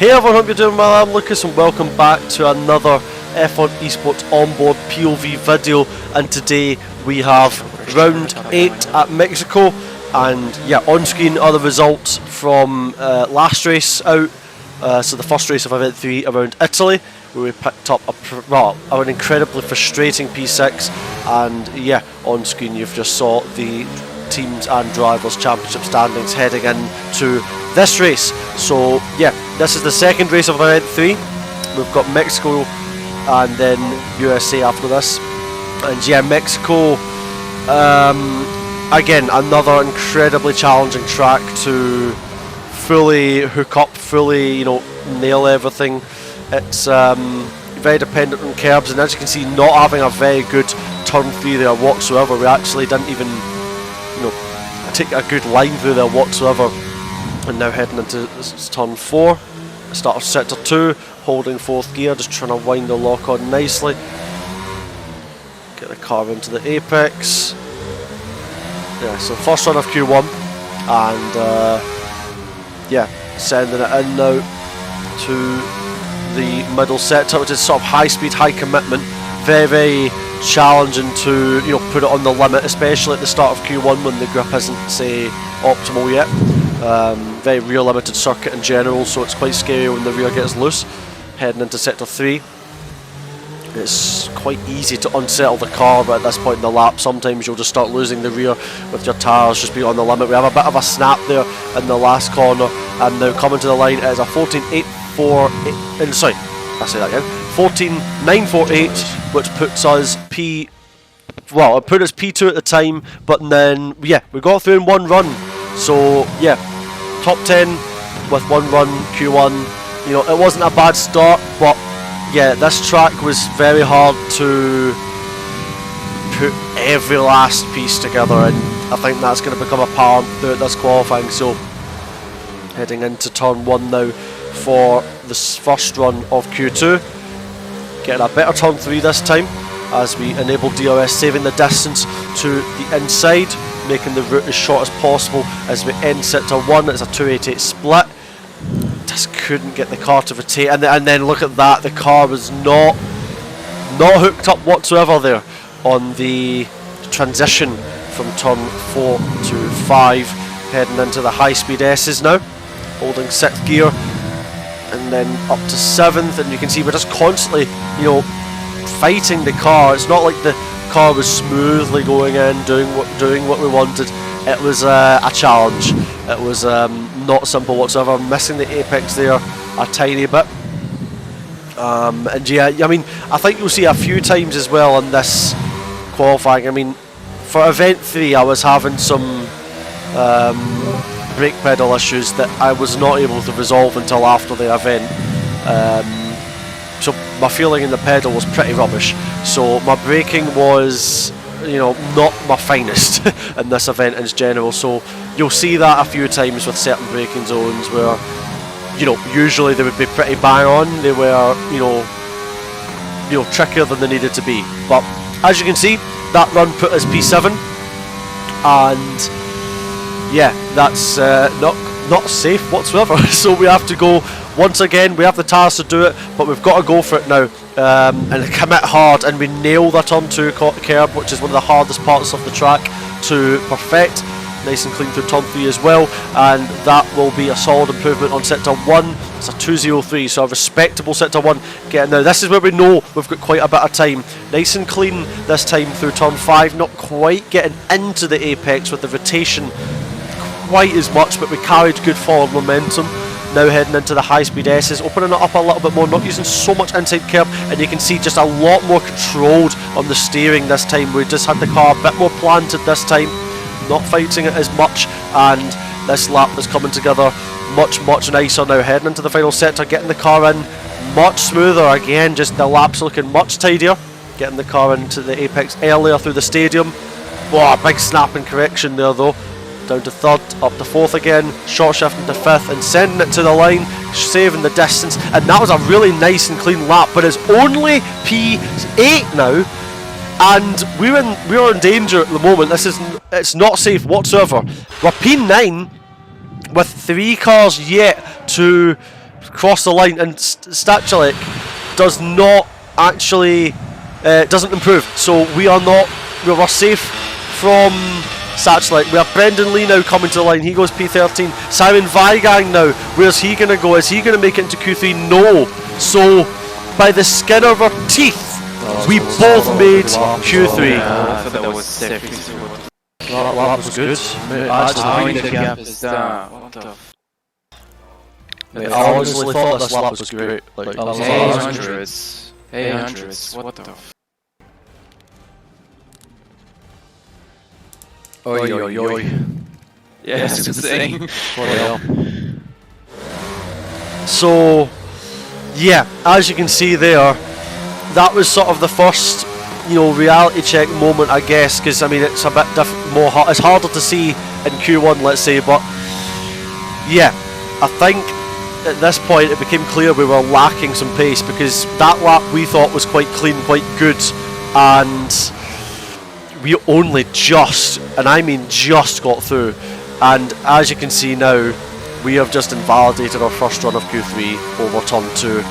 Hey everyone, hope you're doing well. I'm Lucas and welcome back to another F1 Esports Onboard POV video, and today we have round 8 at Mexico, and yeah, on screen are the results from last race out, so the first race of event 3 around Italy, where we picked up an incredibly frustrating P6, and yeah, on screen you've just saw the teams and drivers championship standings heading into this race. So yeah, this is the second race of event 3. We've got Mexico and then USA after this, and yeah, Mexico again, another incredibly challenging track to fully hook up, fully nail everything. It's very dependent on curbs, and as you can see, not having a very good turn 3 there whatsoever. We actually didn't even take a good line through there whatsoever. And now heading into turn 4, start of sector 2, holding 4th gear, just trying to wind the lock on nicely. Get the car into the apex. Yeah, so first run of Q1, and yeah, sending it in now to the middle sector, which is sort of high speed, high commitment. Very, very challenging to put it on the limit, especially at the start of Q1 when the grip isn't, say, optimal yet. Very rear limited circuit in general, so it's quite scary when the rear gets loose. Heading into sector 3, it's quite easy to unsettle the car, but at this point in the lap sometimes you'll just start losing the rear with your tyres just being on the limit. We have a bit of a snap there in the last corner, and now coming to the line it is a 14.848, sorry, I'll say that again, 14.948, which puts us it put us P2 at the time, but then yeah, we got through in one run. So yeah, top 10 with one run, Q1. It wasn't a bad start, but yeah, this track was very hard to put every last piece together, and I think that's going to become apparent throughout this qualifying. So heading into turn 1 now for this first run of Q2, getting a better turn 3 this time as we enable DRS, saving the distance to the inside, making the route as short as possible as we end sector 1. It's a 288 split. Just couldn't get the car to rotate, and then look at that, the car was not hooked up whatsoever there on the transition from turn 4 to 5, heading into the high speed S's now, holding 6th gear and then up to 7th, and you can see we're just constantly fighting the car. It's not like the car was smoothly going in, doing what we wanted. It was a challenge. It was not simple whatsoever. Missing the apex there a tiny bit, and yeah, I mean, I think you'll see a few times as well in this qualifying. I mean, for event 3 I was having some brake pedal issues that I was not able to resolve until after the event. So my feeling in the pedal was pretty rubbish, so my braking was not my finest in this event in general. So you'll see that a few times with certain braking zones where usually they would be pretty bang on. They were trickier than they needed to be, but as you can see, that run put us P7, and yeah, that's not safe whatsoever. So we have to go once again. We have the tyres to do it, but we've got to go for it now, and commit hard, and we nail that turn 2 curb, which is one of the hardest parts of the track to perfect. Nice and clean through turn 3 as well, and that will be a solid improvement on sector 1. It's a 2.03, so a respectable sector 1. Now this is where we know we've got quite a bit of time. Nice and clean this time through turn 5, not quite getting into the apex with the rotation quite as much, but we carried good forward momentum. Now heading into the high speed S's, opening it up a little bit more, not using so much inside curb, and you can see just a lot more controlled on the steering this time. We just had the car a bit more planted this time, not fighting it as much, and this lap is coming together much nicer now. Heading into the final sector, getting the car in much smoother again, just the laps looking much tidier, getting the car into the apex earlier through the stadium. Oh, big snap and correction there though. Down to 3rd, up to 4th again, short shifting to 5th and sending it to the line, saving the distance, and that was a really nice and clean lap, but it's only P8 now, and we're in danger at the moment. It's not safe whatsoever. We're P9 with 3 cars yet to cross the line, and Stachalik does not actually doesn't improve. So we are safe from Stachalik. We have Brendan Lee now coming to the line. He goes P13. Simon Weigang now. Where's he going to go? Is he going to make it into Q3? No. So by the skin of our teeth, we both made Q3. Yeah, I thought that was sick. That was good. The gap is down. What the f? I honestly thought this lap was great. Like, 800s. 800s. What the f? Oi, oi, oi. Yeah, that's what I'm saying. What the hell? So, yeah, as you can see there, that was sort of the first, you know, reality check moment, I guess, because I mean it's a bit more. It's harder to see in Q1, let's say, but yeah, I think at this point it became clear we were lacking some pace, because that lap we thought was quite clean, quite good, and we only just, and I mean just, got through. And as you can see now, we have just invalidated our first run of Q3 over turn 2,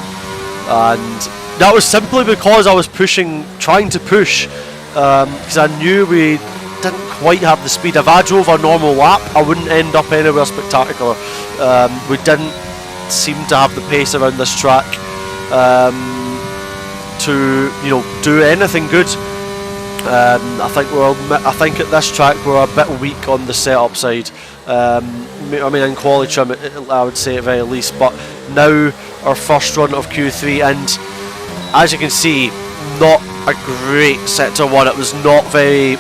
and that was simply because I was trying to push, because I knew we didn't quite have the speed. If I drove a normal lap, I wouldn't end up anywhere spectacular. We didn't seem to have the pace around this track to, you know, do anything good. I think at this track we're a bit weak on the setup side. I mean, in quali trim, I would say at very least. But now our first run of Q3, and as you can see, not a great sector 1. It was not very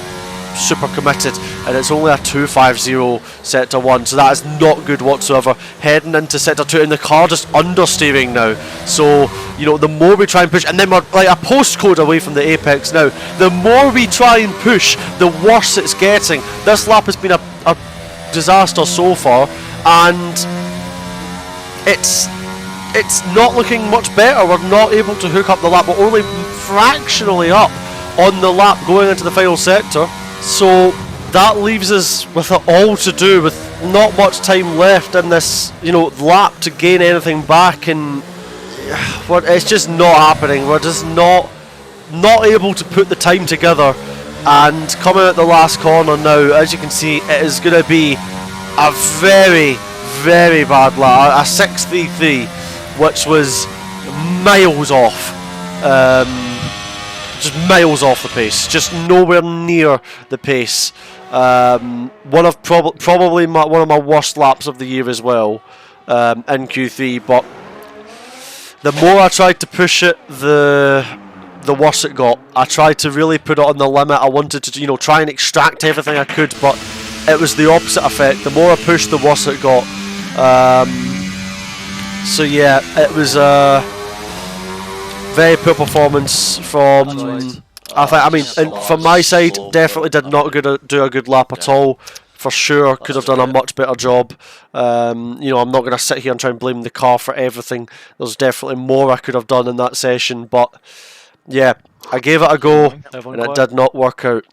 super committed, and it's only a 250 sector 1, so that is not good whatsoever. Heading into sector 2, and the car just understeering now. So, you know, the more we try and push, and then we're like a postcode away from the apex now, the more we try and push, the worse it's getting. This lap has been a disaster so far, and it's not looking much better. We're not able to hook up the lap. We're only fractionally up on the lap going into the final sector. So that leaves us with it all to do, with not much time left in this, you know, lap to gain anything back, and it's just not happening. We're just not able to put the time together. And coming out the last corner now, as you can see, it is going to be a very, very bad lap, a 6.33, which was miles off. Just miles off the pace, just nowhere near the pace. One of probably one of my worst laps of the year as well, in Q3. But the more I tried to push it, the worse it got. I tried to really put it on the limit. I wanted to, you know, try and extract everything I could, but it was the opposite effect. The more I pushed, the worse it got. So yeah, it was very poor performance from. I mean, from my side, definitely did not do a good lap at all. For sure, could have done a much better job. You know, I'm not going to sit here and try and blame the car for everything. There's definitely more I could have done in that session, but yeah, I gave it a go, and it did not work out.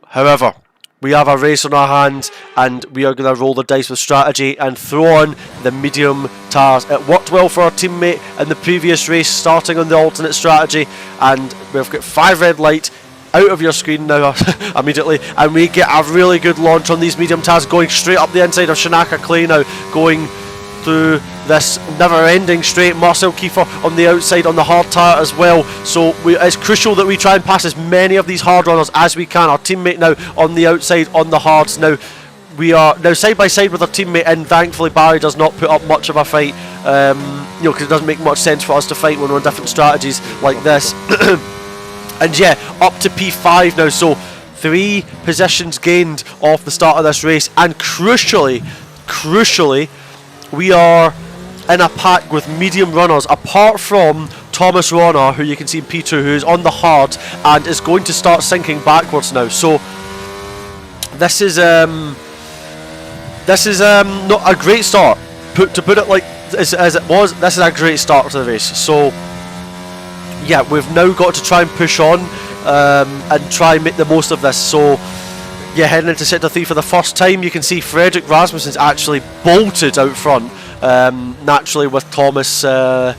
However, we have a race on our hands, and we are going to roll the dice with strategy and throw on the medium tires. It worked well for our teammate in the previous race, starting on the alternate strategy, and we've got 5 red light out of your screen now immediately, and we get a really good launch on these medium tires, going straight up the inside of Shanaka Clay now, going through this never-ending straight. Marcel Kiefer on the outside on the hard tyre as well. So it's crucial that we try and pass as many of these hard runners as we can. Our teammate now on the outside on the hards. Now we are now side by side with our teammate, and thankfully Barry does not put up much of a fight. You know, because it doesn't make much sense for us to fight when we're on different strategies like this. And yeah, up to P5 now. So 3 positions gained off the start of this race, and crucially, we are in a pack with medium runners, apart from Thomas Ronner, who you can see in P2, who is on the hard and is going to start sinking backwards now. So this is not a great start. To put it like as it was, this is a great start to the race. So yeah, we've now got to try and push on and try and make the most of this. So yeah, heading into sector 3 for the first time, you can see Frederick Rasmussen's actually bolted out front. Naturally, with Thomas on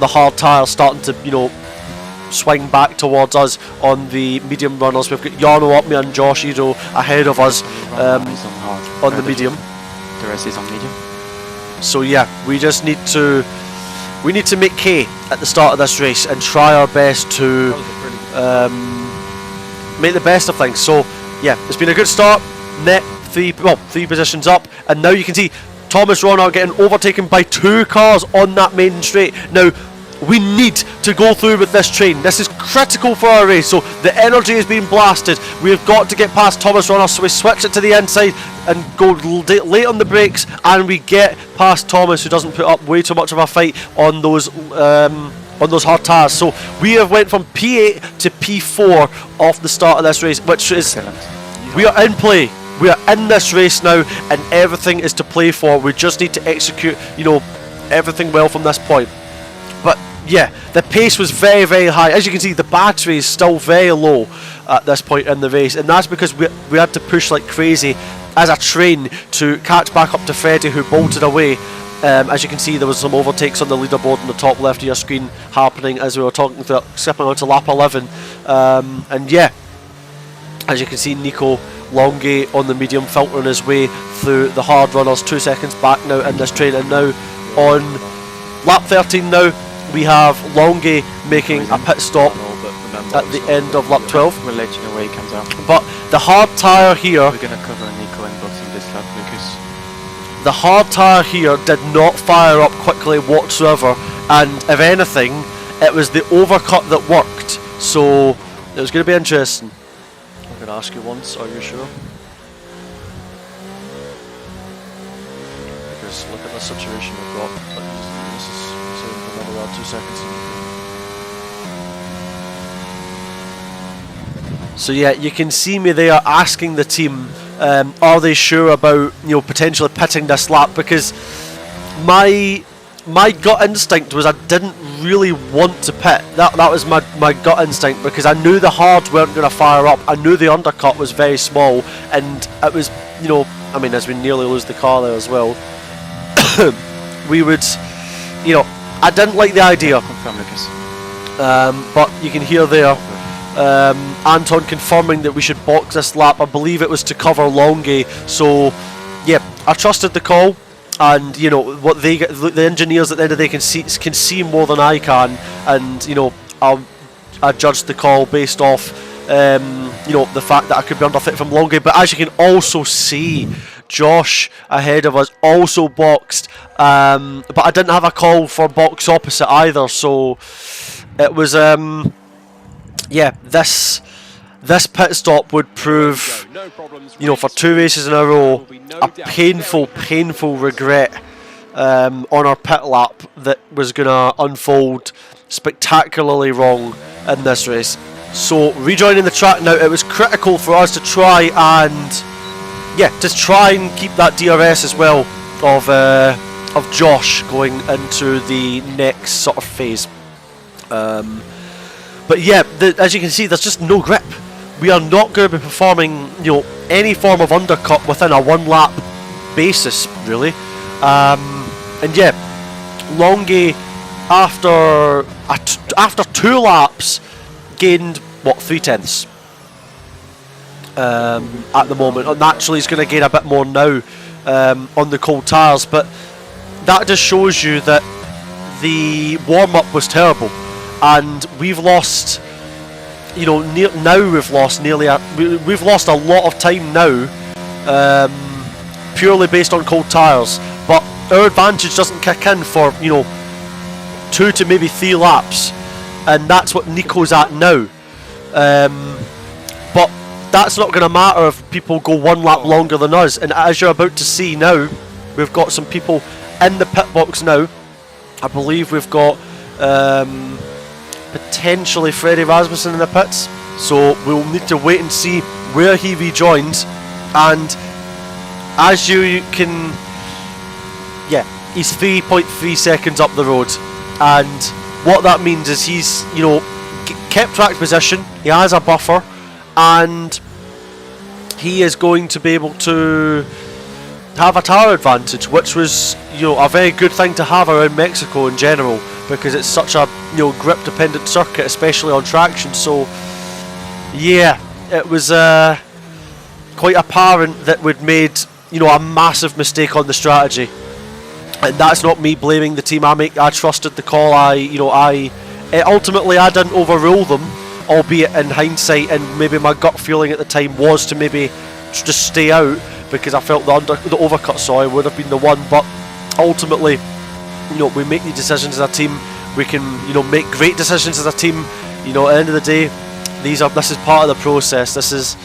the hard tyre starting to, you know, swing back towards us on the medium runners. We've got Jarno up me and Josh Edo ahead of us on the medium. The rest is on medium. So yeah, we just need to make K at the start of this race and try our best to make the best of things. So yeah, it's been a good start. Net three positions up, and now you can see Thomas Ronald getting overtaken by 2 cars on that maiden straight. Now we need to go through with this train. This is critical for our race. So the energy is being blasted. We've got to get past Thomas Ronald, so we switch it to the inside and go late on the brakes, and we get past Thomas, who doesn't put up way too much of a fight on those hard tyres. So we have went from P8 to P4 off the start of this race, which is excellent. We are in play. We are in this race now, and everything is to play for. We just need to execute, you know, everything well from this point. But yeah, the pace was very, very high. As you can see, the battery is still very low at this point in the race, and that's because we had to push like crazy as a train to catch back up to Freddie, who bolted away. As you can see, there was some overtakes on the leaderboard in the top left of your screen happening as we were talking through, skipping on to lap 11. And yeah, as you can see, Nico Longay on the medium filtering his way through the hard runners, 2 seconds back now in this train. And now on lap 13 now, we have Longay making a pit stop at the end of lap 12. We'll let you know where he comes out. But the hard tyre here, we're going to cover Nico and boxing this lap, Lucas. The hard tyre here did not fire up quickly whatsoever, and if anything, it was the overcut that worked. So it was going to be interesting. I'm going to ask you once, are you sure? Because look at the situation we've got. This is another 2 seconds. So yeah, you can see me there asking the team, are they sure about, you know, potentially pitting this lap, because my gut instinct was I didn't really want to pit. That was my gut instinct, because I knew the hards weren't going to fire up. I knew the undercut was very small, and it was, you know, I mean, as we nearly lose the car there as well, we would, you know, I didn't like the idea. But you can hear there Anton confirming that we should box this lap. I believe it was to cover Longay. So yeah, I trusted the call, and you know what they get, the engineers at the end of the day can see more than I can, and you know I judged the call based off you know, the fact that I could be underfit from Longay. But as you can also see, Josh ahead of us also boxed, but I didn't have a call for box opposite either, so it was yeah, this pit stop would prove, you know, for 2 races in a row, a painful regret on our pit lap that was going to unfold spectacularly wrong in this race. So rejoining the track now, it was critical for us to try and, yeah, just try and keep that DRS as well of Josh going into the next sort of phase. But yeah, as you can see, there's just no grip. We are not going to be performing, you know, any form of undercut within a 1 lap basis, really. And yeah, Longay after 2 laps gained what, 3/10 at the moment. And naturally, he's going to gain a bit more now on the cold tyres, but that just shows you that the warm-up was terrible, and we've lost, you know, now we've lost we've lost a lot of time now, purely based on cold tyres. But our advantage doesn't kick in for, you know, 2 to maybe 3 laps, and that's what Nico's at now. But that's not going to matter if people go 1 lap longer than us. And as you're about to see now, we've got some people in the pit box now. I believe we've got potentially Freddie Rasmussen in the pits, so we'll need to wait and see where he rejoins. And as you can, yeah, he's 3.3 seconds up the road, and what that means is he's, you know, kept track position, he has a buffer, and he is going to be able to have a tyre advantage, which was, a very good thing to have around Mexico in general, because it's such a grip dependent circuit, especially on traction. So yeah, it was quite apparent that we'd made a massive mistake on the strategy, and that's not me blaming the team. I trusted the call. Ultimately I didn't overrule them, albeit in hindsight, and maybe my gut feeling at the time was to maybe just stay out, because I felt the overcut would have been the one. But ultimately, we make these decisions as a team. We can make great decisions as a team. At the end of the day, this is part of the process. This is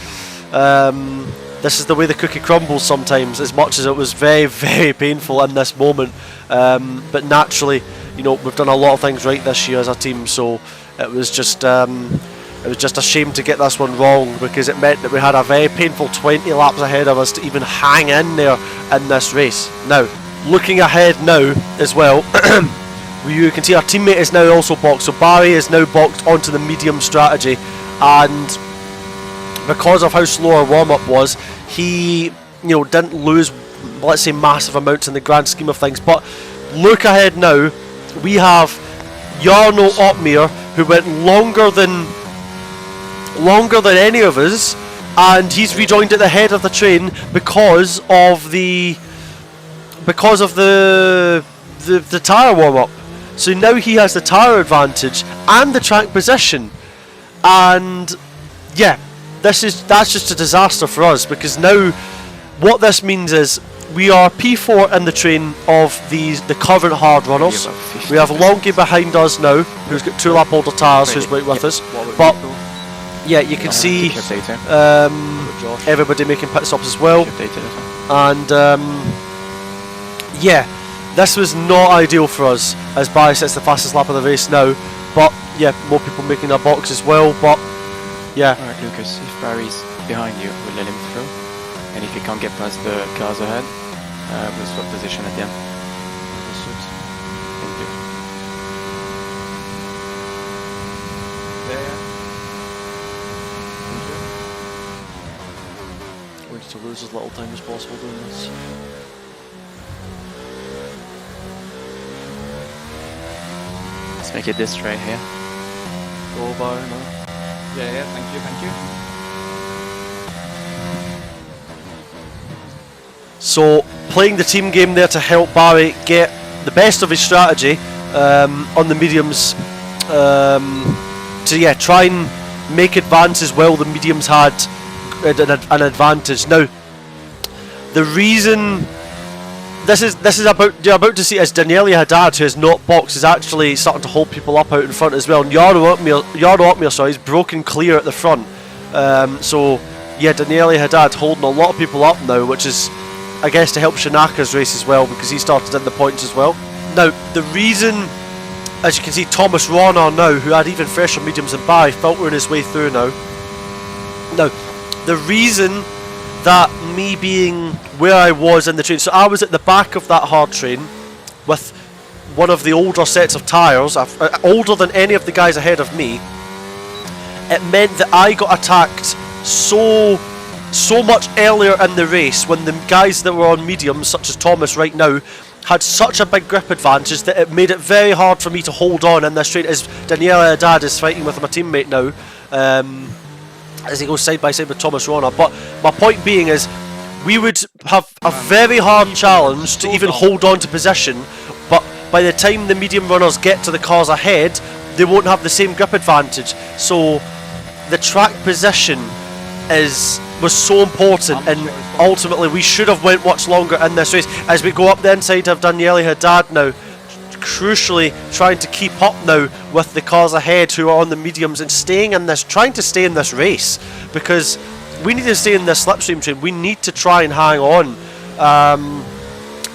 the way the cookie crumbles sometimes, as much as it was very, very painful in this moment. But naturally, we've done a lot of things right this year as a team, so it was just a shame to get this one wrong, because it meant that we had a very painful 20 laps ahead of us to even hang in there in this race. Now, looking ahead now as well, you can see our teammate is now also boxed, so Barry is now boxed onto the medium strategy, and because of how slow our warm-up was, he didn't lose, let's say, massive amounts in the grand scheme of things. But look ahead now, we have Jarno Opmeer, who went longer than any of us, and he's rejoined at the head of the train because of the tyre warm-up. So now he has the tyre advantage and the track position, and yeah, that's just a disaster for us, because now what this means is we are P4 in the train of the current hard runners. We have Longy behind us now, who's got 2 lap older tyres, who's right with us. But yeah, you can see everybody making pit stops as well. And yeah, this was not ideal for us, as Barry sets the fastest lap of the race now. But yeah, more people making their box as well. But yeah. Alright, Lucas, if Barry's behind you, we'll let him through. And if he can't get past the cars ahead, we'll swap position at the end. Thank you. We need to lose as little time as possible doing this. Let's make it this right here. Go Barry now. Yeah, thank you. So, playing the team game there to help Barry get the best of his strategy on the mediums, to try and make advances while the mediums had an advantage. Now, the reason you're about to see, as Daniele Haddad, who has not boxed, is actually starting to hold people up out in front as well. And Jarno Opmeer, is broken clear at the front. So yeah, Daniele Haddad holding a lot of people up now, which is, I guess, to help Shinaka's race as well, because he started in the points as well. Now, the reason, as you can see, Thomas Rauner now, who had even fresher mediums than Barry, filtering his way through now. Now, the reason that me being where I was in the train, so I was at the back of that hard train with one of the older sets of tyres, older than any of the guys ahead of me. It meant that I got attacked so much earlier in the race, when the guys that were on mediums, such as Thomas right now, had such a big grip advantage, that it made it very hard for me to hold on in this train, as Daniele Haddad is fighting with my teammate now, as he goes side by side with Thomas Rauner. But my point being is, we would have a very hard challenge to even hold on to position, but by the time the medium runners get to the cars ahead, they won't have the same grip advantage. So the track position was so important, and ultimately we should have went much longer in this race. As we go up the inside of Daniele Haddad now, crucially trying to keep up now with the cars ahead who are on the mediums, and trying to stay in this race, because we need to stay in this slipstream train. We need to try and hang on,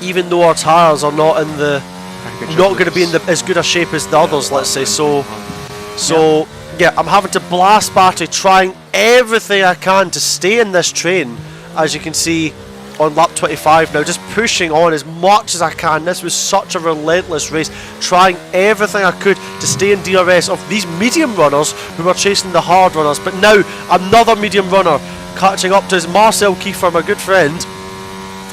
even though our tyres are not going to be in as good a shape as the others, let's say. So yeah, I'm having to blast battery, trying everything I can to stay in this train, as you can see on lap 25 now, just pushing on as much as I can. This was such a relentless race, trying everything I could to stay in DRS of these medium runners who were chasing the hard runners. But now another medium runner catching up to us, Marcel Kiefer, my good friend,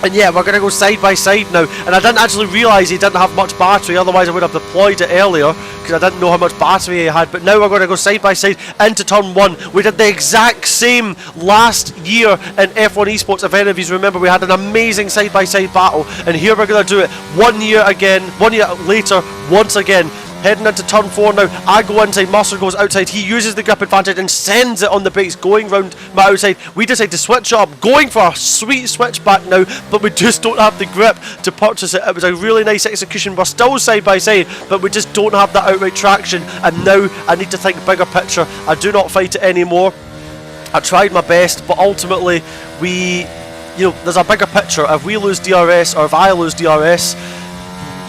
And yeah, we're going to go side by side now. And I didn't actually realise he didn't have much battery, otherwise I would have deployed it earlier, because I didn't know how much battery he had. But now we're going to go side by side into turn 1. We did the exact same last year in F1 Esports event. If you remember, we had an amazing side by side battle. And here we're going to do it 1 year again, 1 year later, once again. Heading into turn 4 now, I go inside, Mercer goes outside, he uses the grip advantage and sends it on the brakes, going round my outside. We decide to switch it up, going for a sweet switch back now, but we just don't have the grip to purchase it. It was a really nice execution, we're still side by side, but we just don't have that outright traction, and now I need to think bigger picture. I do not fight it anymore. I tried my best, but ultimately there's a bigger picture. If we lose DRS, or if I lose DRS,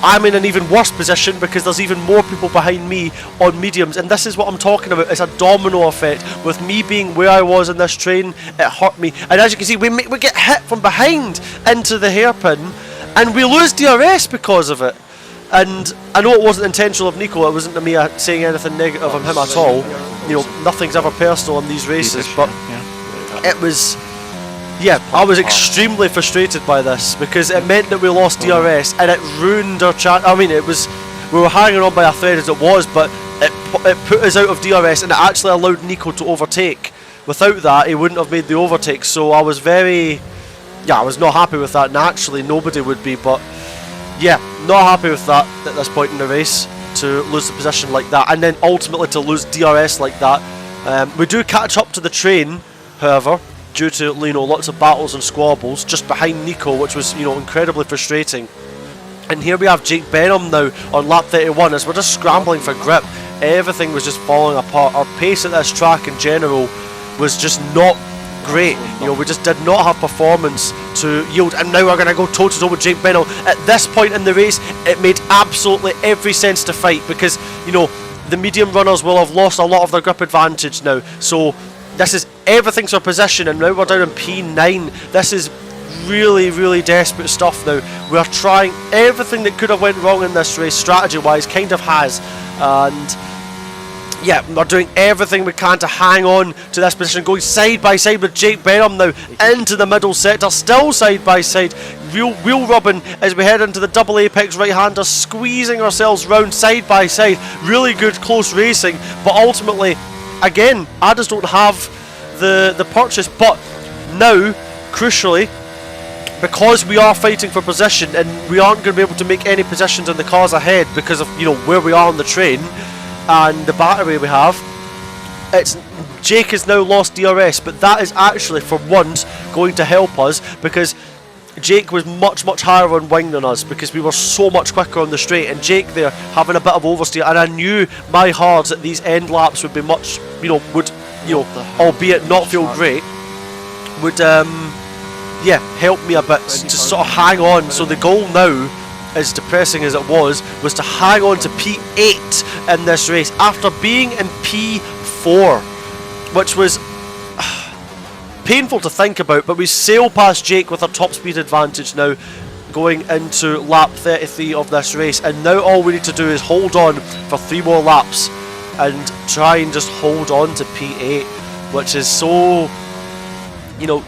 I'm in an even worse position because there's even more people behind me on mediums, and this is what I'm talking about. It's a domino effect. With me being where I was in this train, it hurt me, and as you can see, we get hit from behind into the hairpin, and we lose DRS because of it. And I know it wasn't intentional of Nico, it wasn't me saying anything negative on him at all. Nothing's ever personal in these races, but it was... Yeah, I was extremely frustrated by this because it meant that we lost DRS and it ruined our chance. I mean, we were hanging on by a thread as it was, but it put us out of DRS and it actually allowed Nico to overtake. Without that, he wouldn't have made the overtake. So I was I was not happy with that. Naturally, nobody would be, but yeah, not happy with that at this point in the race, to lose the position like that and then ultimately to lose DRS like that. We do catch up to the train, however, due to lots of battles and squabbles just behind Nico, which was incredibly frustrating. And here we have Jake Benham now on lap 31 as we're just scrambling for grip. Everything was just falling apart. Our pace at this track in general was just not great. We just did not have performance to yield, and now we're going to go toe to toe with Jake Benham. At this point in the race, it made absolutely every sense to fight because the medium runners will have lost a lot of their grip advantage now. So this is everything's our position, and now we're down in P9. This is really, really desperate stuff now. We're trying everything that could have went wrong in this race, strategy-wise, kind of has. And yeah, we're doing everything we can to hang on to this position, going side by side with Jake Benham now into the middle sector, still side by side. Wheel rubbing as we head into the double apex right-hander, squeezing ourselves round side by side. Really good close racing, but ultimately, again, I just don't have the purchase. But now, crucially, because we are fighting for position and we aren't going to be able to make any positions in the cars ahead because of where we are on the train and the battery we have, Jake has now lost DRS, but that is actually for once going to help us because Jake was much higher on wing than us because we were so much quicker on the straight, and Jake there having a bit of oversteer, and I knew my hards at these end laps would be much, albeit not feel great, would help me a bit to sort of hang on. So the goal now, as depressing as it was to hang on to P8 in this race after being in P4, which was painful to think about, but we sail past Jake with our top speed advantage now going into lap 33 of this race, and now all we need to do is hold on for 3 more laps and try and just hold on to P8, which is so,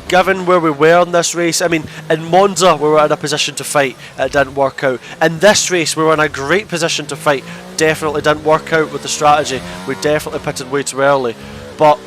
given where we were in this race. I mean, in Monza we were in a position to fight, it didn't work out. In this race we were in a great position to fight, definitely didn't work out with the strategy. We definitely pitted way too early, but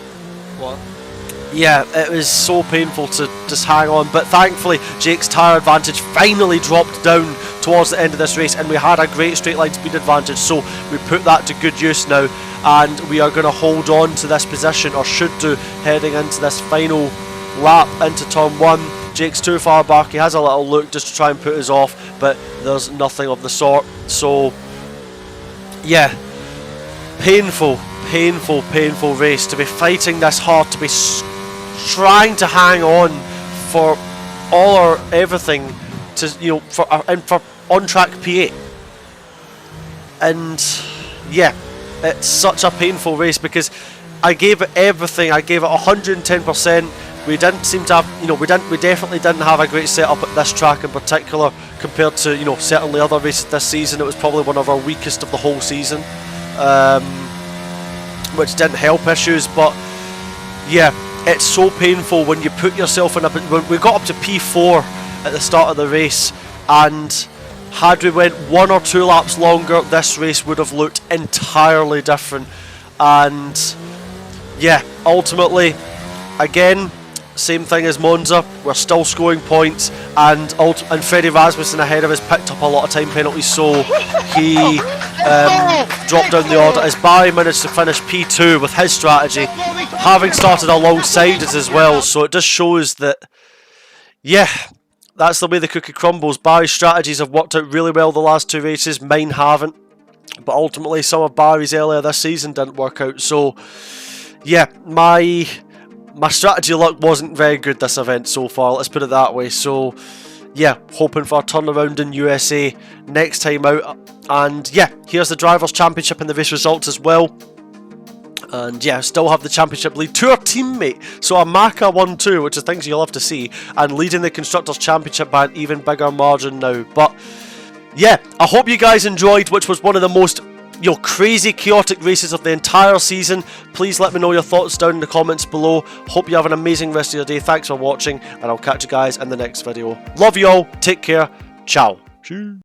yeah, it was so painful to just hang on, but thankfully Jake's tyre advantage finally dropped down towards the end of this race, and we had a great straight line speed advantage, so we put that to good use now, and we are going to hold on to this position, or should do, heading into this final lap into turn 1. Jake's too far back, he has a little look just to try and put us off, but there's nothing of the sort. So yeah, painful race, to be fighting this hard, to be trying to hang on for all or everything to for on track P8. And yeah, it's such a painful race because I gave it everything. I gave it 110%. We didn't seem to have, we definitely didn't have a great setup at this track in particular compared to certainly other races this season. It was probably one of our weakest of the whole season, which didn't help issues. But yeah, it's so painful when you put yourself in when we got up to P4 at the start of the race, and had we went 1 or 2 laps longer, this race would have looked entirely different. And yeah, ultimately, again, same thing as Monza, we're still scoring points, and Freddie Rasmussen ahead of us picked up a lot of time penalties, so he dropped down the order as Barry managed to finish P2 with his strategy, having started alongside us as well. So it just shows that, yeah, that's the way the cookie crumbles. Barry's strategies have worked out really well the last 2 races, mine haven't, but ultimately some of Barry's earlier this season didn't work out. So yeah, my strategy luck wasn't very good this event so far, let's put it that way. So yeah, hoping for a turnaround in USA next time out. And yeah, here's the Drivers' Championship and the race results as well. And yeah, still have the championship lead to our teammate. So a Maka 1-2, which is things you'll have to see, and leading the Constructors' Championship by an even bigger margin now. But yeah, I hope you guys enjoyed, which was one of the most crazy chaotic races of the entire season. Please let me know your thoughts down in the comments below. Hope you have an amazing rest of your day. Thanks for watching, and I'll catch you guys in the next video. Love you all, take care, ciao.